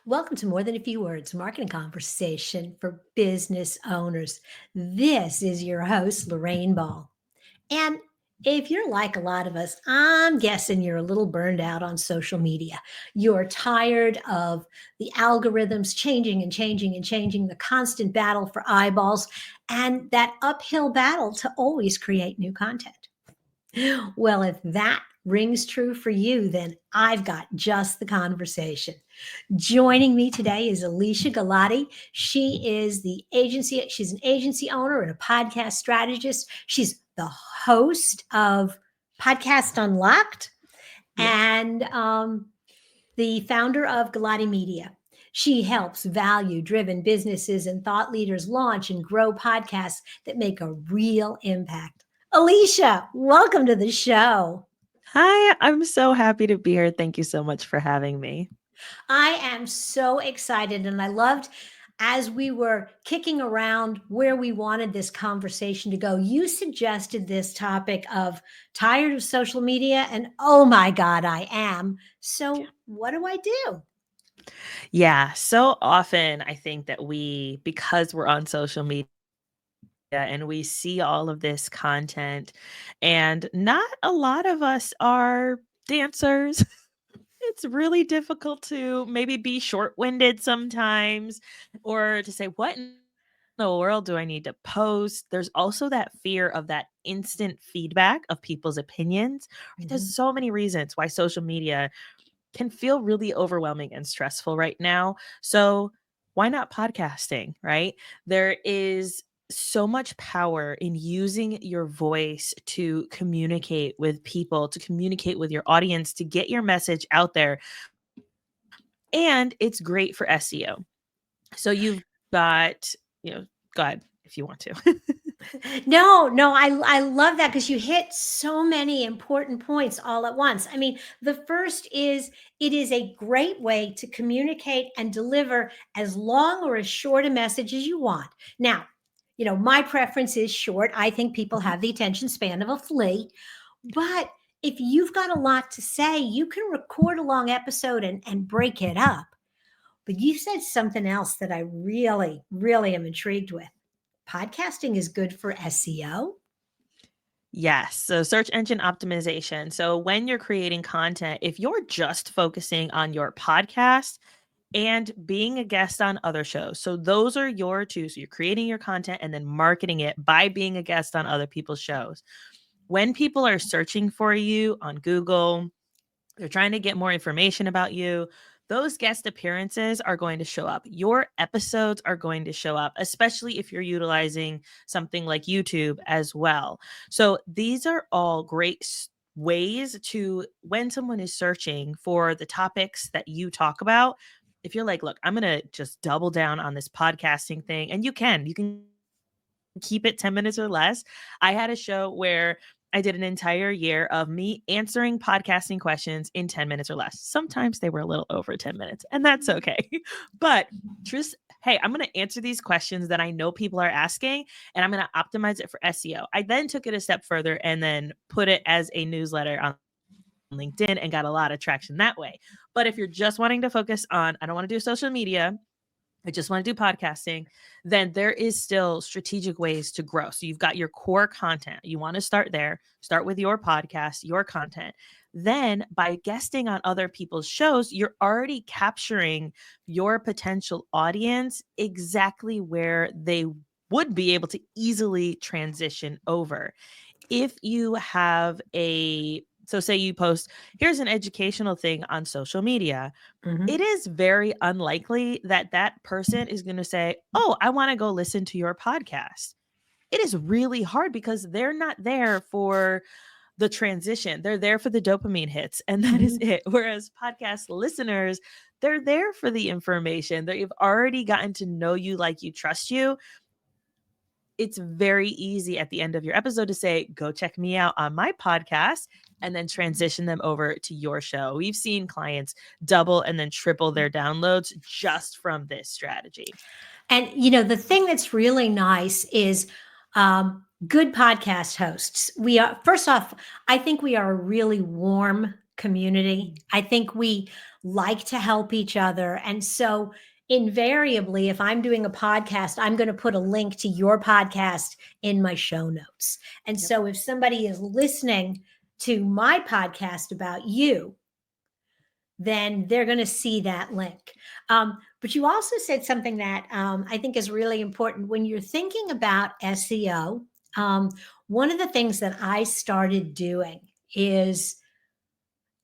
Welcome to More Than a Few Words, marketing conversation for business owners. This is your host, Lorraine Ball. And if you're like a lot of us, I'm guessing you're a little burned out on social media. You're tired of the algorithms changing and changing and changing, the constant battle for eyeballs, and that uphill battle to always create new content. Well, if that rings true for you, then I've got just the conversation. Joining me today is Alicia Galati. She's an agency owner and a podcast strategist. She's the host of Podcast Unlocked Yes. and the founder of Galati Media. She helps value driven businesses and thought leaders launch and grow podcasts that make a real impact. Alicia, welcome to the show. Hi, I'm so happy to be here. Thank you so much for having me. I am so excited, and I loved as we were kicking around where we wanted this conversation to go. You suggested this topic of tired of social media, and oh my God, I am. So, what do I do? Yeah, so often I think that because we're on social media and we see all of this content, and not a lot of us are dancers. It's really difficult to maybe be short-winded sometimes or to say, what in the world do I need to post? There's also that fear of that instant feedback of people's opinions. Right? There's Mhm. so many reasons why social media can feel really overwhelming and stressful right now. So, why not podcasting, right? There is so much power in using your voice to communicate with people, to communicate with your audience, to get your message out there. And it's great for SEO. So, you've got, go ahead if you want to. No, I love that because you hit so many important points all at once. I mean, the first is it is a great way to communicate and deliver as long or as short a message as you want. Now, my preference is short. I think people Mhm. have the attention span of a flea, but if you've got a lot to say, you can record a long episode and break it up. But you said something else that I really, really am intrigued with. Podcasting is good for SEO. Yes. So search engine optimization. So when you're creating content, if you're just focusing on your podcast and being a guest on other shows, so those are your two. So you're creating your content and then marketing it by being a guest on other people's shows. When people are searching for you on Google, they're trying to get more information about you. Those guest appearances are going to show up. Your episodes are going to show up, especially if you're utilizing something like YouTube as well. So these are all great ways to, when someone is searching for the topics that you talk about, if you're like, look, I'm going to just double down on this podcasting thing, and you can keep it 10 minutes or less. I had a show where I did an entire year of me answering podcasting questions in 10 minutes or less. Sometimes they were a little over 10 minutes, and that's okay. But just, hey, I'm going to answer these questions that I know people are asking, and I'm going to optimize it for SEO. I then took it a step further and then put it as a newsletter on LinkedIn and got a lot of traction that way. But if you're just wanting to focus on, I don't want to do social media, I just want to do podcasting, then there is still strategic ways to grow. So you've got your core content. You want to start there, start with your podcast, your content. Then by guesting on other people's shows, you're already capturing your potential audience exactly where they would be able to easily transition over. If you have so say you post, here's an educational thing on social media, it Mhm. is very unlikely that that person is going to say, "Oh, I want to go listen to your podcast." It is really hard because they're not there for the transition. They're there for the dopamine hits, and that is Mhm. it. Whereas podcast listeners, they're there for the information. They've already gotten to know you, like you, trust you. It's very easy at the end of your episode to say, go check me out on my podcast, and then transition them over to your show. We've seen clients double and then triple their downloads just from this strategy. And the thing that's really nice is good podcast hosts. We are first off, I think we are a really warm community. I think we like to help each other. And so, invariably, if I'm doing a podcast, I'm going to put a link to your podcast in my show notes. And Yep. so, if somebody is listening to my podcast about you, then they're going to see that link. But you also said something that I think is really important when you're thinking about SEO. Um, One of the things that I started doing is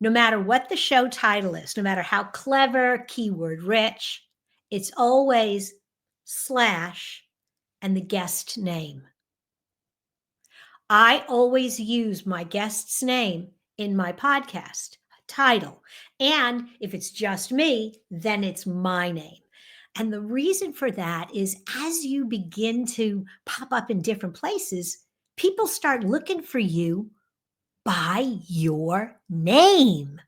no matter what the show title is, no matter how clever, keyword rich, it's always slash and the guest name. I always use my guest's name in my podcast title. And if it's just me, then it's my name. And the reason for that is as you begin to pop up in different places, people start looking for you by your name.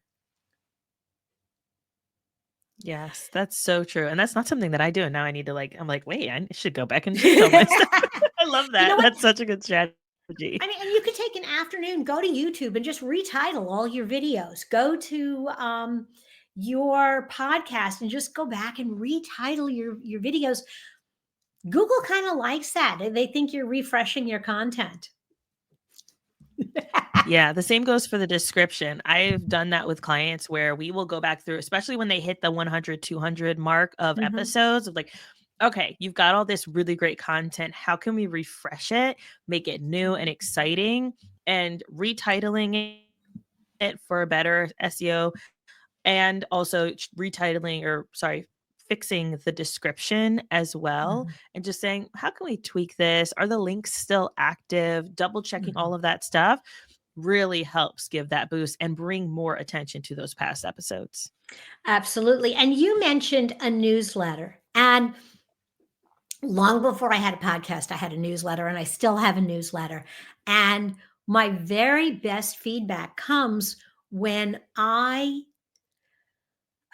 Yes, that's so true. And that's not something that I do. And now I need to I'm like, wait, I should go back and change all my stuff. I love You know that. what? That's such a good strategy. I mean, and you could take an afternoon, go to YouTube and just retitle all your videos. Go to your podcast and just go back and retitle your videos. Google kind of likes that. They think you're refreshing your content. Yeah, the same goes for the description. I've done that with clients where we will go back through, especially when they hit the 100, 200 mark of Mhm, episodes of like, okay, you've got all this really great content. How can we refresh it, make it new and exciting, and retitling it for a better SEO, and also retitling or sorry, fixing the description as well, mhm, and just saying, how can we tweak this? Are the links still active? Double checking all mhm. of that stuff really helps give that boost and bring more attention to those past episodes. Absolutely. And you mentioned a newsletter. And long before I had a podcast, I had a newsletter and I still have a newsletter. And my very best feedback comes when I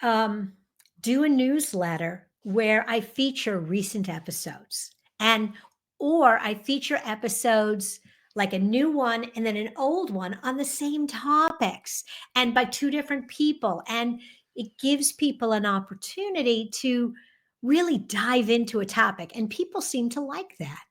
um, do a newsletter where I feature recent episodes and or I feature episodes like a new one and then an old one on the same topics and by two different people, and it gives people an opportunity to really dive into a topic, and people seem to like that.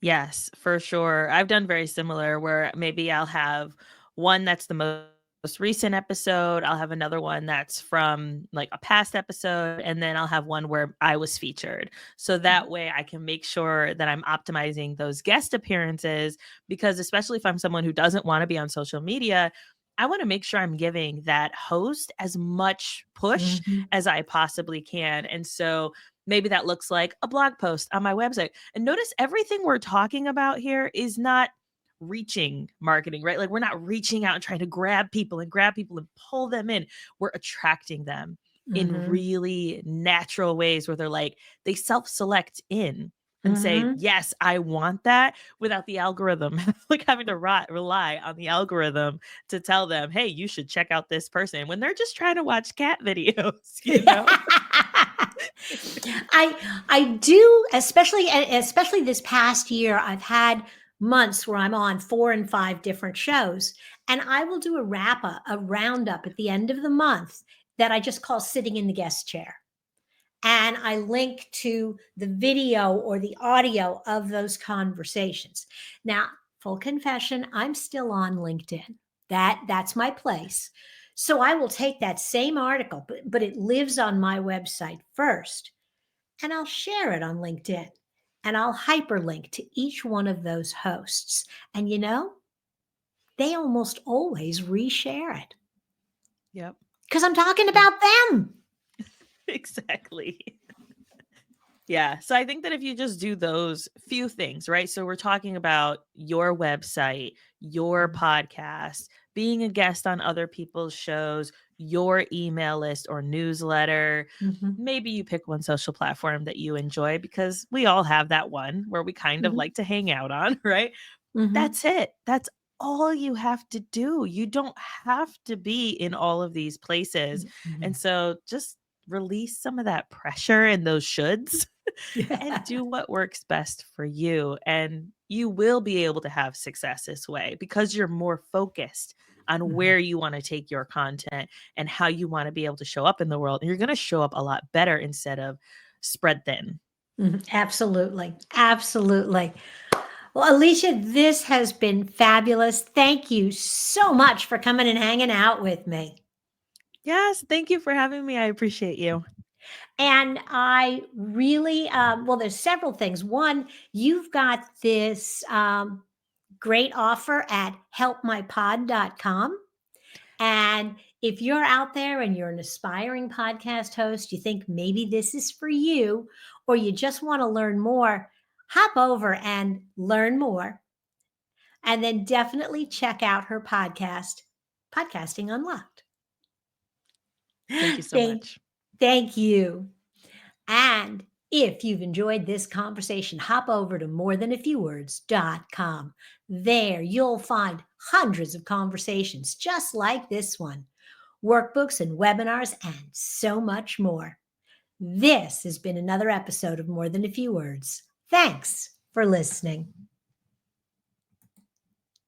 Yes, for sure. I've done very similar where maybe I'll have one that's the most recent episode. I'll have another one that's from like a past episode. And then I'll have one where I was featured. So that way I can make sure that I'm optimizing those guest appearances. Because especially if I'm someone who doesn't want to be on social media, I want to make sure I'm giving that host as much push Mhm. as I possibly can. And so maybe that looks like a blog post on my website. And notice everything we're talking about here is not reaching marketing, right? Like we're not reaching out and trying to grab people and pull them in. We're attracting them in Mhm. really natural ways where they're like, they self select in and say, Mhm. yes, I want that without the algorithm, like having to rely on the algorithm to tell them, hey, you should check out this person when they're just trying to watch cat videos, you know? I do, especially this past year. I've had months where I'm on 4 and 5 different shows, and I will do a roundup at the end of the month that I just call sitting in the guest chair. And I link to the video or the audio of those conversations. Now, full confession, I'm still on LinkedIn. That's my place. So I will take that same article, but it lives on my website first, and I'll share it on LinkedIn. And I'll hyperlink to each one of those hosts. And they almost always reshare it Yep. because I'm talking Yeah. about them. Exactly. Yeah. So I think that if you just do those few things, right? So we're talking about your website, your podcast, being a guest on other people's shows, your email list or newsletter. Mhm, Maybe you pick one social platform that you enjoy because we all have that one where we kind of mhm, like to hang out on, right? mhm, That's it. That's all you have to do. You don't have to be in all of these places. And mhm. so just release some of that pressure and those shoulds and Yeah. do what works best for you. And you will be able to have success this way because you're more focused on Mhm. where you want to take your content and how you want to be able to show up in the world. And you're going to show up a lot better instead of spread thin. Absolutely. Absolutely. Well, Alicia, this has been fabulous. Thank you so much for coming and hanging out with me. Yes, thank you for having me. I appreciate you. And I really, well, there's several things. One, you've got this great offer at helpmypod.com. And if you're out there and you're an aspiring podcast host, you think maybe this is for you, or you just want to learn more, hop over and learn more. And then definitely check out her podcast, Podcasting Unlocked. Thank you so Thank, much. thank you. And if you've enjoyed this conversation, hop over to morethanafewwords.com. There you'll find hundreds of conversations just like this one, workbooks and webinars, and so much more. This has been another episode of More Than a Few Words. Thanks for listening.